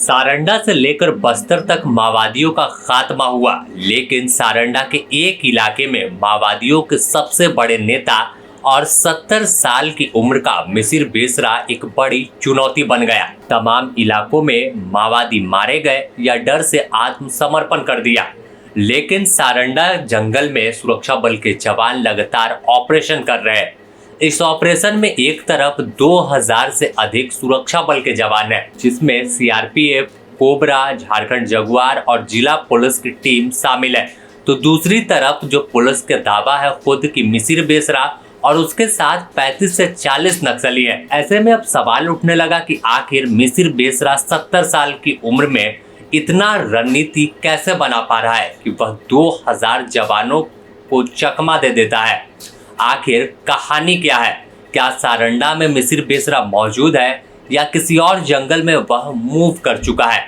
सारंडा से लेकर बस्तर तक माओवादियों का खात्मा हुआ, लेकिन सारंडा के एक इलाके में माओवादियों के सबसे बड़े नेता और 70 साल की उम्र का मिसिर बेसरा एक बड़ी चुनौती बन गया। तमाम इलाकों में माओवादी मारे गए या डर से आत्मसमर्पण कर दिया, लेकिन सारंडा जंगल में सुरक्षा बल के जवान लगातार ऑपरेशन कर रहे हैं। इस ऑपरेशन में एक तरफ 2000 से अधिक सुरक्षा बल के जवान हैं, जिसमें सीआरपीएफ, कोबरा, झारखंड जगुआर और जिला पुलिस की टीम शामिल है। तो दूसरी तरफ जो पुलिस के दावा है खुद की मिसिर बेसरा और उसके साथ 35 से 40 नक्सली हैं। ऐसे में अब सवाल उठने लगा कि आखिर मिसिर बेसरा 70 साल की उम्र में इतना रणनीति कैसे बना पा रहा है कि वह 2000 जवानों को चकमा दे देता है। आखिर कहानी क्या है? क्या सारंडा में मिसिर बेसरा मौजूद है या किसी और जंगल में वह मूव कर चुका है?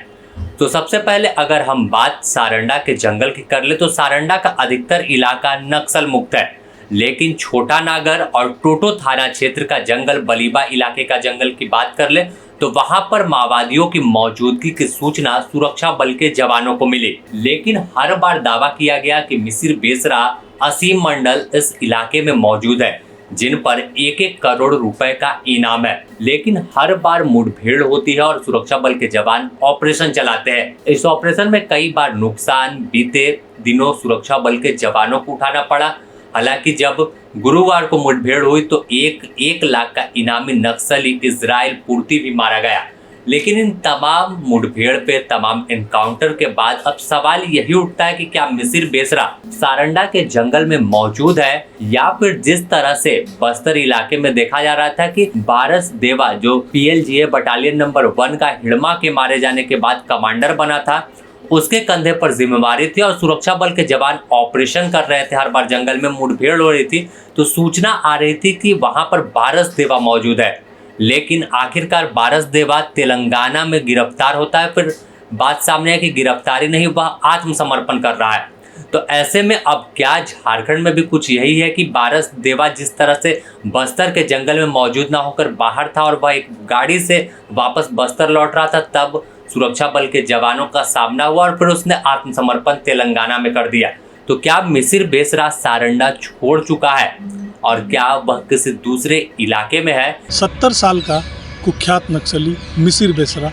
तो सबसे पहले अगर हम बात सारंडा के जंगल की कर ले तो सारंडा का अधिकतर इलाका नक्सल मुक्त है, लेकिन छोटा नागर और टोटो थाना क्षेत्र का जंगल, बलीबा इलाके का जंगल की बात कर ले तो वहां पर माओवादियों की मौजूदगी की सूचना सुरक्षा बल के जवानों को मिली, लेकिन हर बार दावा किया गया कि मिसिर बेसरा असीम मंडल इस इलाके में मौजूद है, जिन पर 1-1 करोड़ रुपए का इनाम है। लेकिन हर बार मुठभेड़ होती है और सुरक्षा बल के जवान ऑपरेशन चलाते हैं। इस ऑपरेशन में कई बार नुकसान बीते दिनों सुरक्षा बल के जवानों को उठाना पड़ा। हालांकि जब गुरुवार को मुठभेड़ हुई तो 1 लाख का इनामी नक्सली इजराइल पूर्ति भी मारा गया। लेकिन इन तमाम मुठभेड़ पे, तमाम एनकाउंटर के बाद अब सवाल यही उठता है कि क्या मिसिर बेसरा सारंडा के जंगल में मौजूद है या फिर जिस तरह से बस्तर इलाके में देखा जा रहा था कि बारस देवा जो PLGA बटालियन नंबर 1 का हिड़मा के मारे जाने के बाद कमांडर बना था, उसके कंधे पर जिम्मेवारी थी और सुरक्षा बल के जवान ऑपरेशन कर रहे थे। हर बार जंगल में मुठभेड़ हो रही थी तो सूचना आ रही थी कि वहां पर बारस देवा मौजूद है, लेकिन आखिरकार बारस देवा तेलंगाना में गिरफ्तार होता है। फिर बात सामने है कि गिरफ्तारी नहीं, वह आत्मसमर्पण कर रहा है। तो ऐसे में अब क्या झारखंड में भी कुछ यही है कि बारस देवा जिस तरह से बस्तर के जंगल में मौजूद ना होकर बाहर था और वह एक गाड़ी से वापस बस्तर लौट रहा था, तब सुरक्षा बल के जवानों का सामना हुआ और फिर उसने आत्मसमर्पण तेलंगाना में कर दिया। तो क्या मिसिर बेसरा सारंडा छोड़ चुका है और क्या वह किसी दूसरे इलाके में है? 70 साल का कुख्यात नक्सली मिसिर बेसरा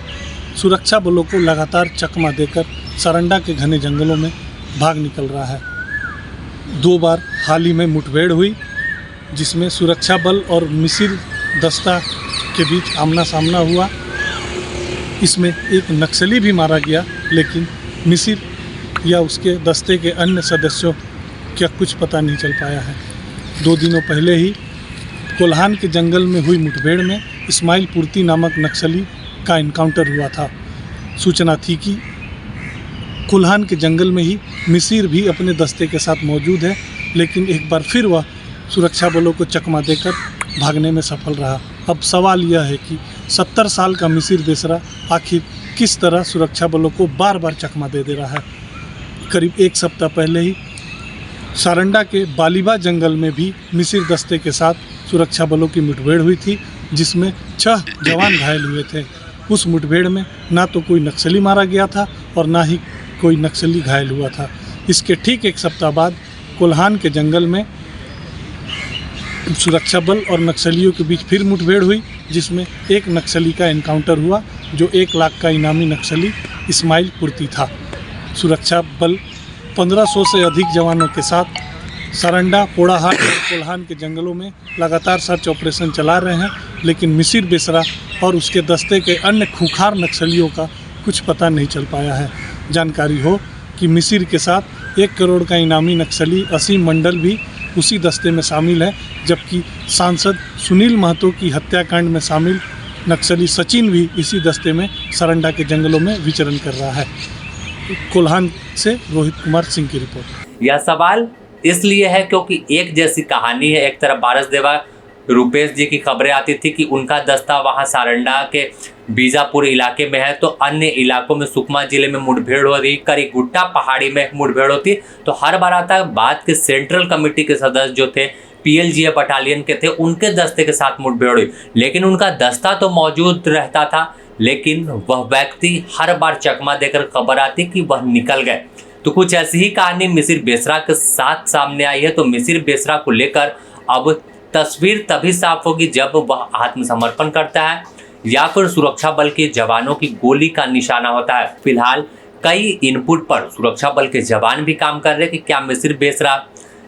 सुरक्षा बलों को लगातार चकमा देकर सारंडा के घने जंगलों में भाग निकल रहा है। 2 बार हाल ही में मुठभेड़ हुई, जिसमें सुरक्षा बल और मिसिर दस्ता के बीच आमना सामना हुआ। इसमें एक नक्सली भी मारा गया, लेकिन मिसिर या उसके दस्ते के अन्य सदस्यों का कुछ पता नहीं चल पाया है। 2 दिनों पहले ही कोल्हान के जंगल में हुई मुठभेड़ में इस्माइल पूर्ति नामक नक्सली का इनकाउंटर हुआ था। सूचना थी कि कोल्हान के जंगल में ही मिसिर भी अपने दस्ते के साथ मौजूद है, लेकिन एक बार फिर वह सुरक्षा बलों को चकमा देकर भागने में सफल रहा। अब सवाल यह है कि 70 साल का मिसिर बेसरा आखिर किस तरह सुरक्षा बलों को बार बार चकमा दे रहा है। करीब 1 सप्ताह पहले ही सारंडा के बालीबा जंगल में भी मिसिर दस्ते के साथ सुरक्षा बलों की मुठभेड़ हुई थी, जिसमें 6 जवान घायल हुए थे। उस मुठभेड़ में ना तो कोई नक्सली मारा गया था और ना ही कोई नक्सली घायल हुआ था। इसके ठीक 1 सप्ताह बाद कोल्हान के जंगल में सुरक्षा बल और नक्सलियों के बीच फिर मुठभेड़ हुई, जिसमें एक नक्सली का एनकाउंटर हुआ, जो 1 लाख का इनामी नक्सली इस्माइल पूर्ति था। सुरक्षा बल 1500 से अधिक जवानों के साथ सारंडा, पोड़ाहाट और कोल्हान के जंगलों में लगातार सर्च ऑपरेशन चला रहे हैं, लेकिन मिसिर बेसरा और उसके दस्ते के अन्य खूंखार नक्सलियों का कुछ पता नहीं चल पाया है। जानकारी हो कि मिसिर के साथ 1 करोड़ का इनामी नक्सली असीम मंडल भी उसी दस्ते में शामिल है, जबकि सांसद सुनील महतो की हत्याकांड में शामिल नक्सली सचिन भी इसी दस्ते में सारंडा के जंगलों में विचरण कर रहा है। कोल्हान से रोहित कुमार सिंह की रिपोर्ट। यह सवाल इसलिए है क्योंकि एक जैसी कहानी है। एक तरफ बारस देवा रुपेश जी की खबरें आती थी कि उनका दस्ता वहां सारंडा के बीजापुर इलाके में है, तो अन्य इलाकों में सुकमा जिले में मुठभेड़ हो रही, करीगुट्टा पहाड़ी में मुठभेड़ होती। तो हर बार आता है बात के सेंट्रल कमेटी के सदस्य जो थे PLGA बटालियन के थे, उनके दस्ते के साथ मुठभेड़ हुई, लेकिन उनका दस्ता तो मौजूद रहता था, लेकिन वह व्यक्ति हर बार चकमा देकर खबर आती कि वह निकल गए। तो कुछ ऐसी ही कहानी मिसिर बेसरा के साथ सामने आई है। तो मिसिर बेसरा को लेकर अब तस्वीर तभी साफ होगी जब वह आत्मसमर्पण करता है या फिर सुरक्षा बल के जवानों की गोली का निशाना होता है। फिलहाल कई इनपुट पर सुरक्षा बल के जवान भी काम कर रहे हैं कि क्या मिसिर बेसरा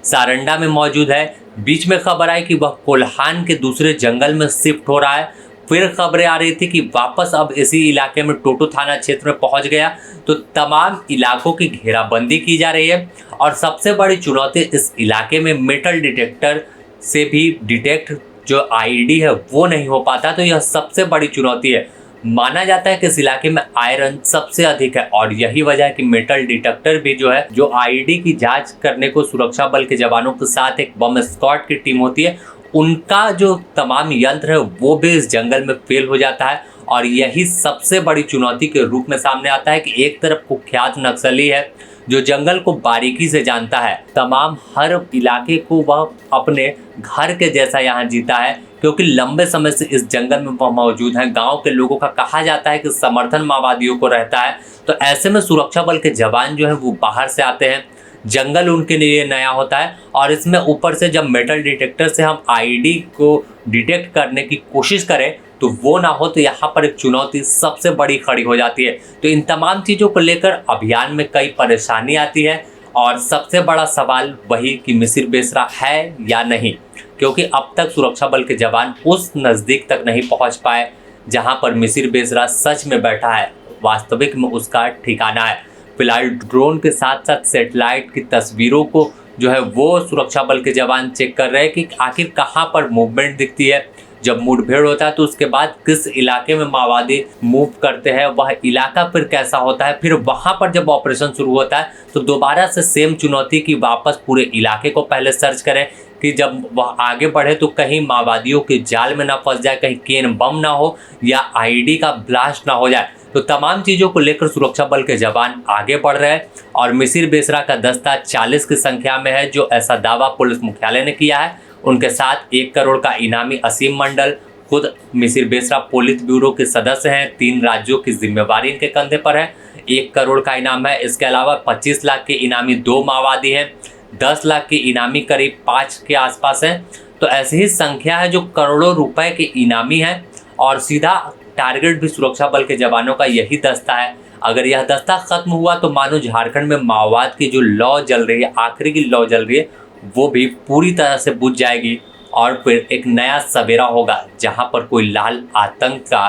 सारंडा में मौजूद है। बीच में खबर आई कि वह कोल्हान के दूसरे जंगल में शिफ्ट हो रहा है। फिर खबरें आ रही थी कि वापस अब इसी इलाके में टोटो थाना क्षेत्र में पहुंच गया। तो तमाम इलाकों की घेराबंदी की जा रही है और सबसे बड़ी चुनौती इस इलाके में मेटल डिटेक्टर से भी डिटेक्ट जो आईडी है वो नहीं हो पाता। तो यह सबसे बड़ी चुनौती है। माना जाता है कि इस इलाके में आयरन सबसे अधिक है और यही वजह है कि मेटल डिटेक्टर भी जो है, जो आईडी की जांच करने को सुरक्षा बल के जवानों के साथ एक बम स्क्वाड की टीम होती है, उनका जो तमाम यंत्र है वो भी इस जंगल में फेल हो जाता है। और यही सबसे बड़ी चुनौती के रूप में सामने आता है कि एक तरफ कुख्यात नक्सली है जो जंगल को बारीकी से जानता है, तमाम हर इलाके को वह अपने घर के जैसा यहाँ जीता है क्योंकि लंबे समय से इस जंगल में वह मौजूद है। गांव के लोगों का कहा जाता है कि समर्थन माओवादियों को रहता है। तो ऐसे में सुरक्षा बल के जवान जो है वो बाहर से आते हैं, जंगल उनके लिए नया होता है और इसमें ऊपर से जब मेटल डिटेक्टर से हम आईडी को डिटेक्ट करने की कोशिश करें तो वो ना हो, तो यहाँ पर एक चुनौती सबसे बड़ी खड़ी हो जाती है। तो इन तमाम चीज़ों को लेकर अभियान में कई परेशानी आती है और सबसे बड़ा सवाल वही कि मिसिर बेसरा है या नहीं, क्योंकि अब तक सुरक्षा बल के जवान उस नज़दीक तक नहीं पहुँच पाए जहाँ पर मिसिर बेसरा सच में बैठा है, वास्तविक में उसका ठिकाना है। फिलहाल ड्रोन के साथ साथ सैटेलाइट की तस्वीरों को जो है वो सुरक्षा बल के जवान चेक कर रहे हैं कि आखिर कहाँ पर मूवमेंट दिखती है। जब मुठभेड़ होता है तो उसके बाद किस इलाके में माओवादी मूव करते हैं, वह इलाका फिर कैसा होता है। फिर वहाँ पर जब ऑपरेशन शुरू होता है तो दोबारा से सेम चुनौती की वापस पूरे इलाके को पहले सर्च करें कि जब वह आगे बढ़े तो कहीं माओवादियों के जाल में ना फंस जाए, कहीं केन बम ना हो या आईडी का ब्लास्ट ना हो जाए। तो तमाम चीज़ों को लेकर सुरक्षा बल के जवान आगे बढ़ रहे हैं और मिसिर बेसरा का दस्ता 40 की संख्या में है, जो ऐसा दावा पुलिस मुख्यालय ने किया है। उनके साथ 1 करोड़ का इनामी असीम मंडल, खुद मिसिर बेसरा पोलित ब्यूरो के सदस्य हैं। 3 राज्यों की जिम्मेवारी इनके कंधे पर है। 1 करोड़ का इनाम है। इसके अलावा 25 लाख के इनामी 2 माओवादी हैं, 10 लाख के इनामी करीब 5 के आसपास हैं। तो ऐसी ही संख्या है जो करोड़ों रुपए के इनामी है और सीधा टारगेट भी सुरक्षा बल के जवानों का यही दस्ता है। अगर यह दस्ता खत्म हुआ तो मानो झारखंड में माओवाद की जो लौ जल रही है, आखिरी की लौ जल रही है, वो भी पूरी तरह से बुझ जाएगी और फिर एक नया सवेरा होगा जहां पर कोई लाल आतंक का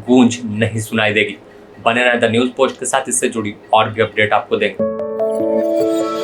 गूंज नहीं सुनाई देगी। बने रहें द न्यूज़ पोस्ट के साथ, इससे जुड़ी और भी अपडेट आपको देंगे।